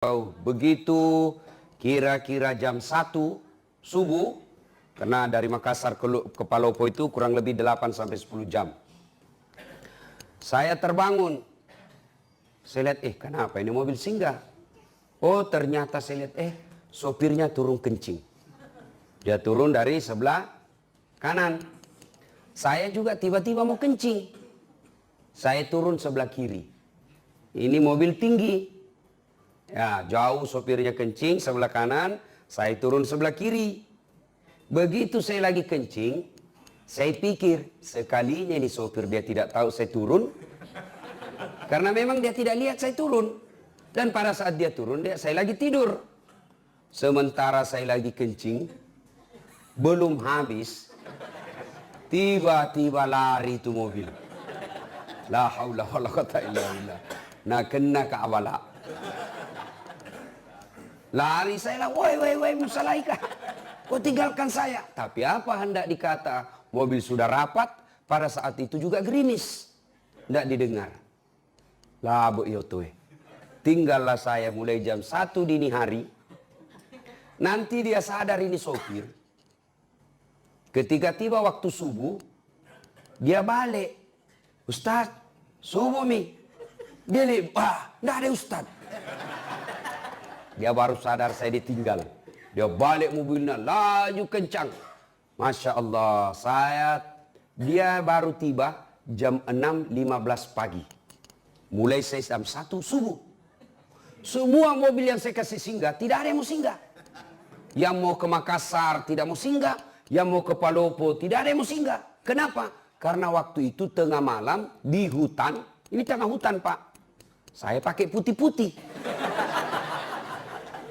Begitu kira-kira jam 1 subuh, karena dari Makassar ke Palopo itu kurang lebih 8 sampai 10 jam. Saya terbangun. Saya lihat, kenapa ini mobil singgah? Oh, ternyata saya lihat, sopirnya turun kencing. Dia turun dari sebelah kanan. Saya juga tiba-tiba mau kencing. Saya turun sebelah kiri. Ini mobil tinggi. Ya, jauh sopirnya kencing sebelah kanan, saya turun sebelah kiri. Begitu saya lagi kencing, saya pikir sekalinya ini sopir dia tidak tahu saya turun. Karena memang dia tidak lihat saya turun. Dan pada saat dia turun, saya lagi tidur. Sementara saya lagi kencing, belum habis, tiba-tiba lari itu mobil. La haula wala quwata illa billah. Nah, kena ke awala. Lari saya lah, woi Musalaika, kau tinggalkan saya. Tapi apa hendak dikata, mobil sudah rapat, pada saat itu juga gerimis. Tidak didengar. Lah bu yotoe. Tinggallah saya mulai jam 1 dini hari. Nanti dia sadar ini sopir. Ketika tiba waktu subuh, dia balik. Ustaz, subuh mi. Dia lihat, tidak ada Ustaz. Dia baru sadar saya ditinggal. Dia balik mobilnya, laju kencang. Masya Allah, dia baru tiba jam 6.15 pagi. Mulai saya jam 1 subuh. Semua mobil yang saya kasih singgah, tidak ada yang mau singgah. Yang mau ke Makassar tidak mau singgah. Yang mau ke Palopo tidak ada yang mau singgah. Kenapa? Karena waktu itu tengah malam di hutan. Ini tengah hutan Pak. Saya pakai putih-putih.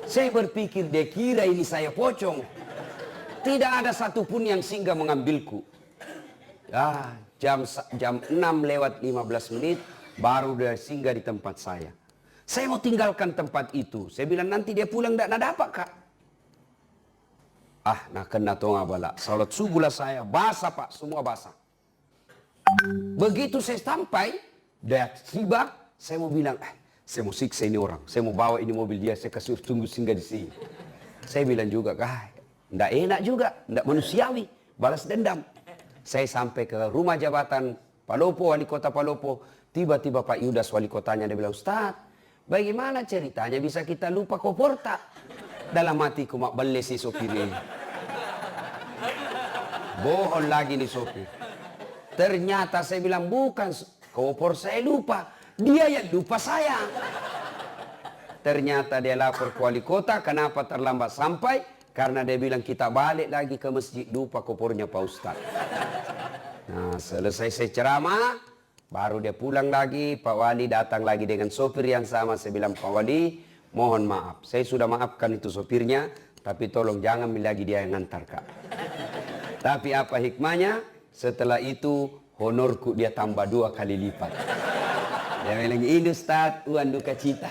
Saya berpikir dia kira ini saya pocong. Tidak ada satupun yang singgah mengambilku. Ya, jam 6:15 baru dia singgah di tempat saya. Saya mau tinggalkan tempat itu. Saya bilang nanti dia pulang tidak dapat Kak. Nah kena tonga bala. Salat subuh lah saya. Basah Pak, semua basah. Begitu saya sampai, dia tiba, saya mau bilang, saya mau siksa ini orang. Saya mau bawa ini mobil dia. Saya kasih tunggu singgah di sini. Saya bilang juga, tidak enak juga. Tidak manusiawi. Balas dendam. Saya sampai ke rumah jabatan Palopo, wali kota Palopo. Tiba-tiba Pak Yudas wali kotanya. Dia bilang, Ustaz, bagaimana ceritanya bisa kita lupa koporta? Dalam hatiku mak beli si sopir ini. Bohong lagi nih sopir. Ternyata saya bilang, bukan kopor saya lupa. Dia yang lupa saya. Ternyata dia lapor ke wali kota. Kenapa terlambat sampai? Karena dia bilang kita balik lagi ke masjid. Lupa kopornya Pak Ustadz. Nah selesai saya ceramah. Baru dia pulang lagi. Pak Wali datang lagi dengan sopir yang sama. Saya bilang Pak Wali mohon maaf. Saya sudah maafkan itu sopirnya. Tapi tolong jangan lagi dia yang ngantar Kak. Tapi apa hikmahnya? Setelah itu honorku dia tambah 2 kali lipat. Dia bilang, ini Ustaz, uang duka cita.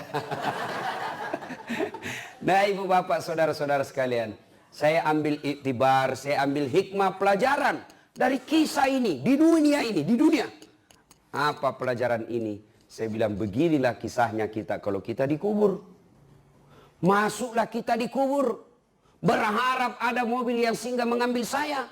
Nah ibu bapak saudara-saudara sekalian. Saya ambil iktibar, saya ambil hikmah pelajaran. Dari kisah ini, di dunia ini, di dunia. Apa pelajaran ini? Saya bilang, beginilah kisahnya kita kalau kita dikubur. Masuklah kita dikubur. Berharap ada mobil yang singgah mengambil saya.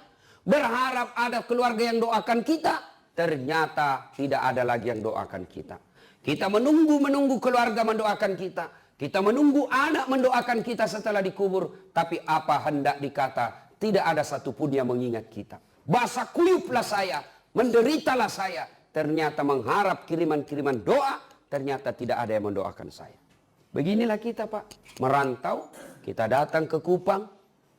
Berharap ada keluarga yang doakan kita. Ternyata tidak ada lagi yang doakan kita. Kita menunggu keluarga mendoakan kita. Kita menunggu anak mendoakan kita setelah dikubur. Tapi apa hendak dikata, tidak ada satupun yang mengingat kita. Basah kuyuplah saya, menderitalah saya. Ternyata mengharap kiriman-kiriman doa, ternyata tidak ada yang mendoakan saya. Beginilah kita Pak, merantau, kita datang ke Kupang.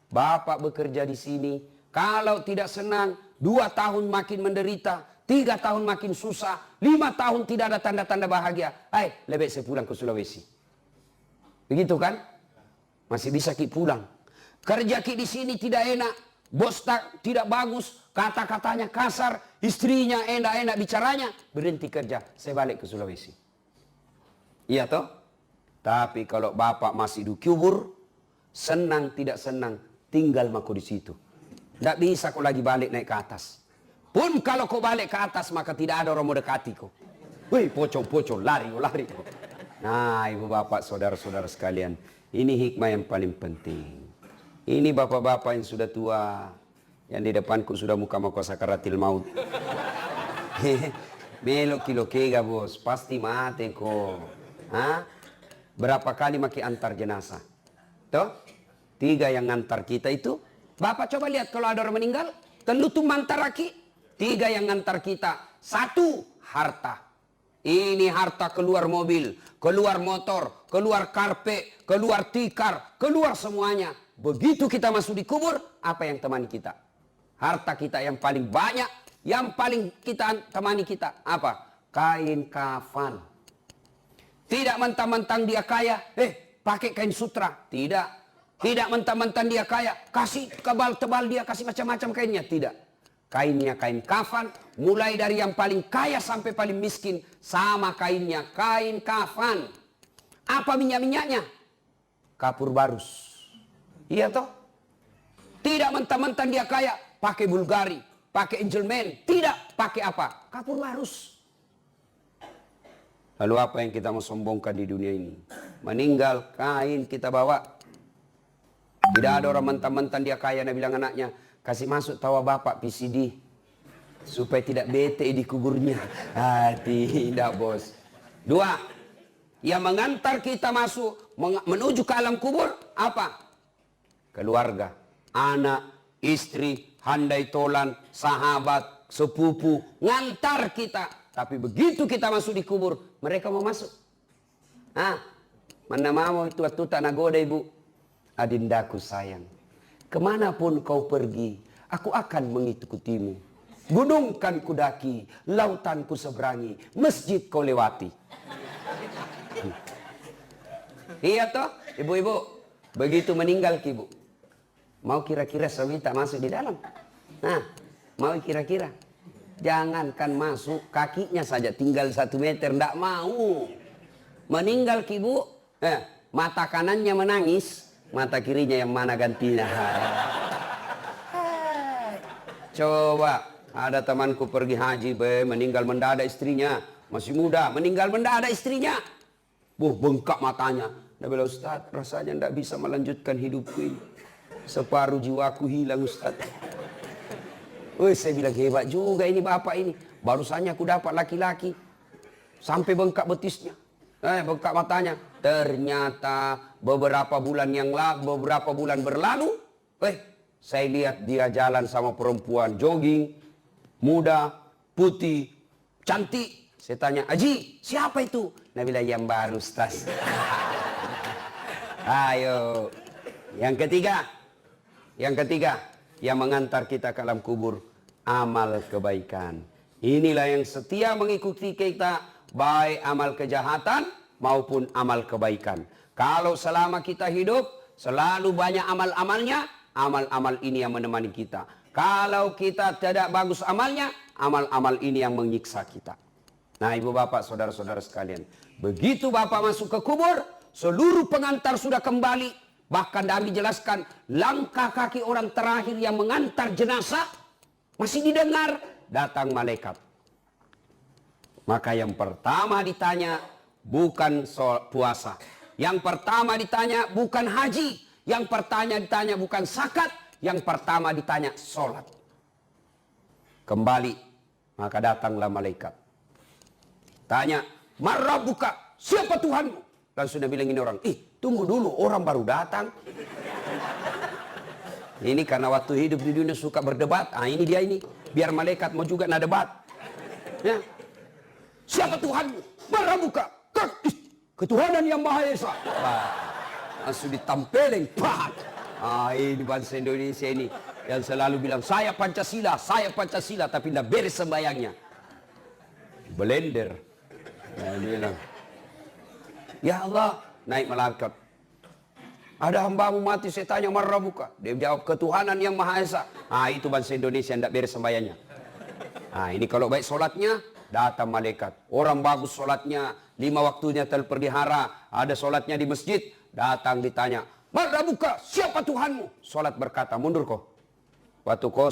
Bapak bekerja di sini. Kalau tidak senang, 2 tahun makin menderita. 3 tahun makin susah, 5 tahun tidak ada tanda-tanda bahagia. Lebih saya pulang ke Sulawesi. Begitu kan? Masih bisa Ki pulang. Kerja Ki di sini tidak enak, bos tidak bagus, kata-katanya kasar, istrinya enak-enak bicaranya, berhenti kerja, saya balik ke Sulawesi. Iya toh? Tapi kalau bapak masih dikubur, senang tidak senang, tinggal mako di situ. Tidak bisa kau lagi balik naik ke atas. Pun kalau kau balik ke atas maka tidak ada orang mau dekati kau. Wih pocong lari. Nah, ibu bapak, saudara-saudara sekalian, ini hikmah yang paling penting. Ini bapak-bapak yang sudah tua, yang di depanku sudah muka sakaratil maut. Melok kilo kega bos, pasti mati kok. Hah? Berapa kali maki antar jenazah? Tuh, 3 yang ngantar kita itu. Bapak coba lihat kalau ada orang meninggal, telutu mantaraki. 3 yang ngantar kita. 1, harta. Ini harta keluar mobil, keluar motor, keluar karpet, keluar tikar, keluar semuanya. Begitu kita masuk di kubur, apa yang temani kita? Harta kita yang paling banyak, yang paling kita temani kita. Apa? Kain kafan. Tidak mentang-mentang dia kaya, pakai kain sutra. Tidak. Tidak mentang-mentang dia kaya, kasih tebal dia, kasih macam-macam kainnya. Tidak. Kainnya kain kafan, mulai dari yang paling kaya sampai paling miskin, sama kainnya, kain kafan. Apa minyak-minyaknya? Kapur barus. Iya toh? Tidak mentang-mentang dia kaya, pakai Bulgari, pakai Angelman. Tidak, pakai apa? Kapur barus. Lalu apa yang kita mau sombongkan di dunia ini? Meninggal, kain kita bawa. Tidak ada orang mentang-mentang dia kaya, dia bilang anaknya, kasih masuk tawa bapak PCD supaya tidak bete di kuburnya. Tidak bos. 2, yang mengantar kita masuk menuju ke alam kubur apa? Keluarga, anak, istri, handai tolan, sahabat, sepupu, ngantar kita. Tapi begitu kita masuk di kubur, mereka mau masuk. Mana mau itu tak nagoda ibu. Adindaku sayang, kemanapun kau pergi, aku akan mengikutimu. Gunung kan kudaki, lautan ku seberangi, masjid kau lewati. Iya toh, ibu-ibu. Begitu meninggal ibu, mau kira-kira suami tak masuk di dalam? Mau kira-kira? Jangankan masuk, kakinya saja tinggal 1 meter, ndak mau. Meninggal ibu, mata kanannya menangis, mata kirinya yang mana gantinya. Coba ada temanku pergi haji, meninggal mendadak istrinya, masih muda, meninggal mendadak istrinya. Bengkak matanya. Dia bilang, Ustaz, rasanya tidak bisa melanjutkan hidupku ini. Separuh jiwaku hilang, Ustaz. Saya bilang, hebat juga ini bapak ini. Barusannya aku dapat laki-laki. Sampai bengkak betisnya. Bengkak matanya. Ternyata beberapa bulan berlalu. Saya lihat dia jalan sama perempuan jogging. Muda, putih, cantik. Saya tanya, Haji, siapa itu? Dia bilang, yang baru, Ustaz. Ayo. Yang ketiga, yang mengantar kita ke alam kubur, amal kebaikan. Inilah yang setia mengikuti kita, baik amal kejahatan maupun amal kebaikan. Kalau selama kita hidup, selalu banyak amal-amalnya, amal-amal ini yang menemani kita. Kalau kita tidak bagus amalnya, amal-amal ini yang menyiksa kita. Nah, ibu bapak, saudara-saudara sekalian, begitu bapak masuk ke kubur, seluruh pengantar sudah kembali. Bahkan Nabi jelaskan, langkah kaki orang terakhir yang mengantar jenazah masih didengar, datang malaikat. Maka yang pertama ditanya bukan puasa, yang pertama ditanya bukan haji, yang pertama ditanya bukan zakat, yang pertama ditanya sholat. Kembali, maka datanglah malaikat. Tanya, Marrabuka, siapa Tuhanmu? Langsung dia bilang ini orang, tunggu dulu, orang baru datang. Ini karena waktu hidup di dunia suka berdebat. Ini dia ini, biar malaikat mau juga nak debat. Ya. Siapa Tuhanmu? Marrabuka, ketuhanan yang Maha Esa. Langsung ditampelin. Ini bangsa Indonesia ini yang selalu bilang saya Pancasila, tapi tidak beres sembayangnya. Blender. Dia bilang, ya Allah, naik malaikat. Ada hambamu mati, saya tanya Marrabuka. Dia jawab ketuhanan yang Maha Esa. Itu bangsa Indonesia yang tidak beres sembayangnya. Ini kalau baik solatnya, datang malaikat. Orang bagus solatnya, 5 waktunya terpelihara, ada solatnya di masjid, datang ditanya, Marrabuka, siapa Tuhanmu? Solat berkata, mundur kau. Waktu kau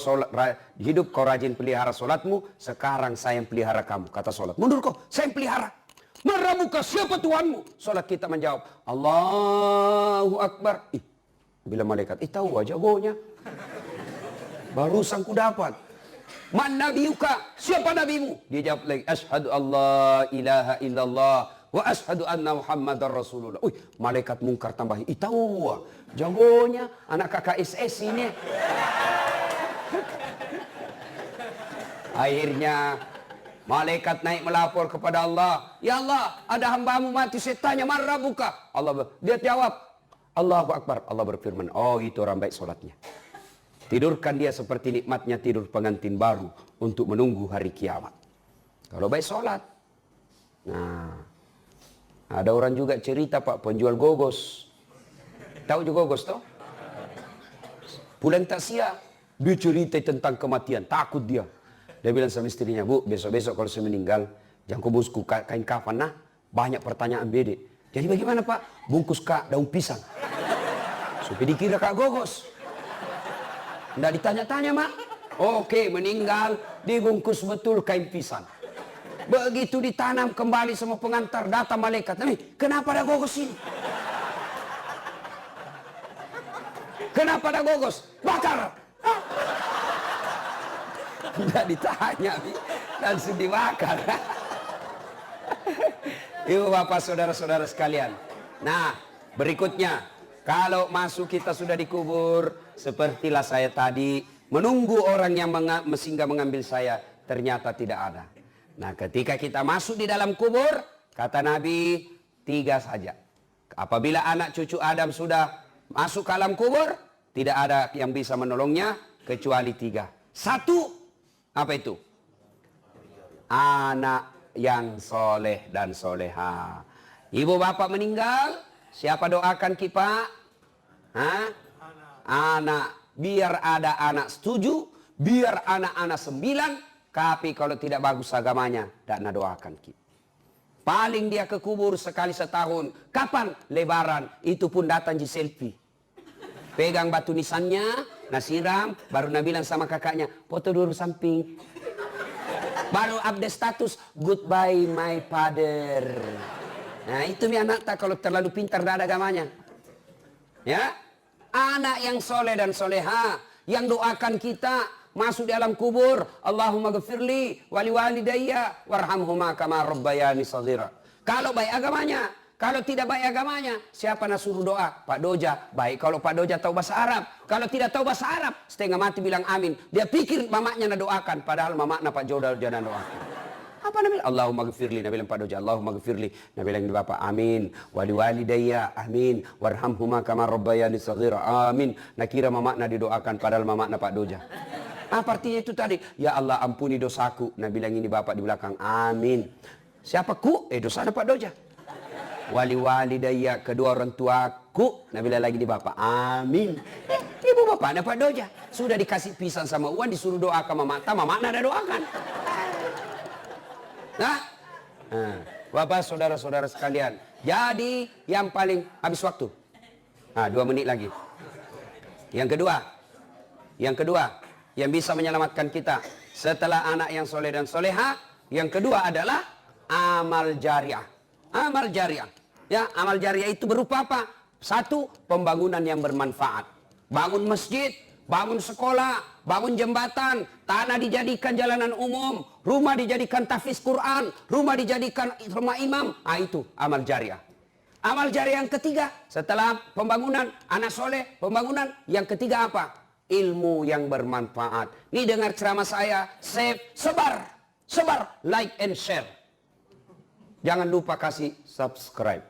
hidup kau rajin pelihara solatmu, sekarang saya yang pelihara kamu. Kata solat, mundur kau, saya yang pelihara. Man rabbuka, siapa Tuhanmu? Salat kita menjawab, Allahu Akbar. Bila malaikat, tahu aja gonya. Barusan ku dapat. Man nabiyuka, siapa nabimu? Dia jawab lagi, asyhadu Allah ilaha illallah wa asyhadu anna Muhammadar Rasulullah. Malaikat mungkar tambah, tahu jagonya anak kakak SS ini. Akhirnya malaikat naik melapor kepada Allah. Ya Allah, ada hambamu mati, saya tanya, man rabbuka? Dia jawab, Allahu Akbar. Allah berfirman, oh itu orang baik solatnya. Tidurkan dia seperti nikmatnya tidur pengantin baru untuk menunggu hari kiamat. Kalau baik solat. Nah, ada orang juga cerita Pak, penjual gogos. Tahu juga gogos toh? Pulang tak siap, dia cerita tentang kematian, takut dia. Dia bilang sama istrinya, Bu, besok-besok kalau saya meninggal, jangan kau bungkus kain kafan. Nah, banyak pertanyaan bede. Jadi bagaimana Pak? Bungkus kak daun pisang. Supaya dikira kak gogos. Nggak ditanya-tanya, Mak. Oke, meninggal, dibungkus betul kain pisang. Begitu ditanam kembali sama pengantar, datang malaikat. Kenapa ada gogos ini? Kenapa ada gogos? Bakar! Nggak ditanya, langsung dibakar. Ibu bapak saudara-saudara sekalian. Nah, berikutnya, kalau masuk kita sudah dikubur, sepertilah saya tadi, menunggu orang yang singgah mengambil saya, ternyata tidak ada. Nah, ketika kita masuk di dalam kubur, kata Nabi, 3 saja. Apabila anak cucu Adam sudah masuk ke alam kubur, tidak ada yang bisa menolongnya, kecuali 3. 1, apa itu? Anak yang soleh dan soleha. Ibu bapak meninggal, siapa doakan kita? Anak. Biar ada anak 7, biar anak-anak 9, tapi kalau tidak bagus agamanya, tidak doakan kita. Paling dia ke kubur sekali setahun. Kapan? Lebaran. Itu pun datang di selfie. Pegang batu nisannya, nasiram, baru nak bilang sama kakaknya, foto dulu samping. Baru update status, goodbye my father. Nah itu mi anak tak kalau terlalu pintar tidak ada agamanya. Ya, anak yang soleh dan soleha, yang doakan kita masuk di alam kubur. Allahumma ghafirli wali walidayya warhamhuma kama rabbayani shaghira. Kalau baik agamanya, kalau tidak baik agamanya, siapa nak suruh doa? Pak Doja. Baik kalau Pak Doja tahu bahasa Arab. Kalau tidak tahu bahasa Arab, setengah mati bilang amin. Dia pikir mamaknya nak doakan, padahal mamaknya Pak Joda jangan doakan. Apa nabi? Allahumma ghafirli, nabi bilang Pak Doja. Allahumma ghafirli, nabi bilang bapak amin. Wali walidayya amin. Warhamhuma kama rabbayani shaghira amin. Nak kira mamaknya didoakan, padahal mamaknya Pak Doja. Apa artinya itu tadi? Ya Allah ampuni dosaku. Nabi bilang ini bapak di belakang amin. Siapa ku? Dosanya Pak Doja. Wali walidayya, kedua orang tuaku. Nabi bilang lagi di bapak amin. Ibu bapaknya Pak Doja. Sudah dikasih pisang sama uang, disuruh doakan mamaknya ada doakan. Nah, bapak saudara-saudara sekalian. Jadi yang paling habis waktu. 2 menit lagi. Yang kedua, yang bisa menyelamatkan kita setelah anak yang soleh dan soleha, yang kedua adalah amal jariah. Amal jariah. Ya, amal jariah itu berupa apa? 1, pembangunan yang bermanfaat. Bangun masjid, bangun sekolah, bangun jembatan, tanah dijadikan jalanan umum, rumah dijadikan tahfiz Quran, rumah dijadikan rumah imam. Itu amal jariah. Amal jariah yang ketiga, setelah pembangunan, anak soleh, pembangunan, yang ketiga apa? Ilmu yang bermanfaat. Nih dengar ceramah saya, save, sebar, like and share. Jangan lupa kasih subscribe.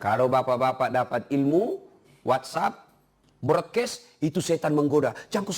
Kalau bapak-bapak dapat ilmu, WhatsApp, broadcast, itu setan menggoda. Jangan ku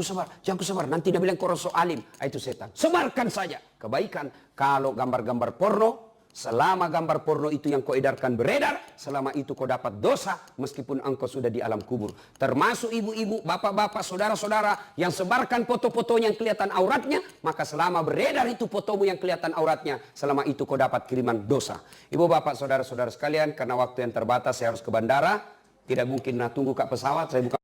sebar. Nanti dia bilang korang so alim. Itu setan. Sebarkan saja kebaikan. Kalau gambar-gambar porno, selama gambar porno itu yang kau edarkan beredar, selama itu kau dapat dosa meskipun engkau sudah di alam kubur. Termasuk ibu-ibu, bapak-bapak, saudara-saudara yang sebarkan foto-fotonya yang kelihatan auratnya, maka selama beredar itu fotomu yang kelihatan auratnya, selama itu kau dapat kiriman dosa. Ibu bapak, saudara-saudara sekalian, karena waktu yang terbatas saya harus ke bandara. Tidak mungkin tunggu kat pesawat, saya buka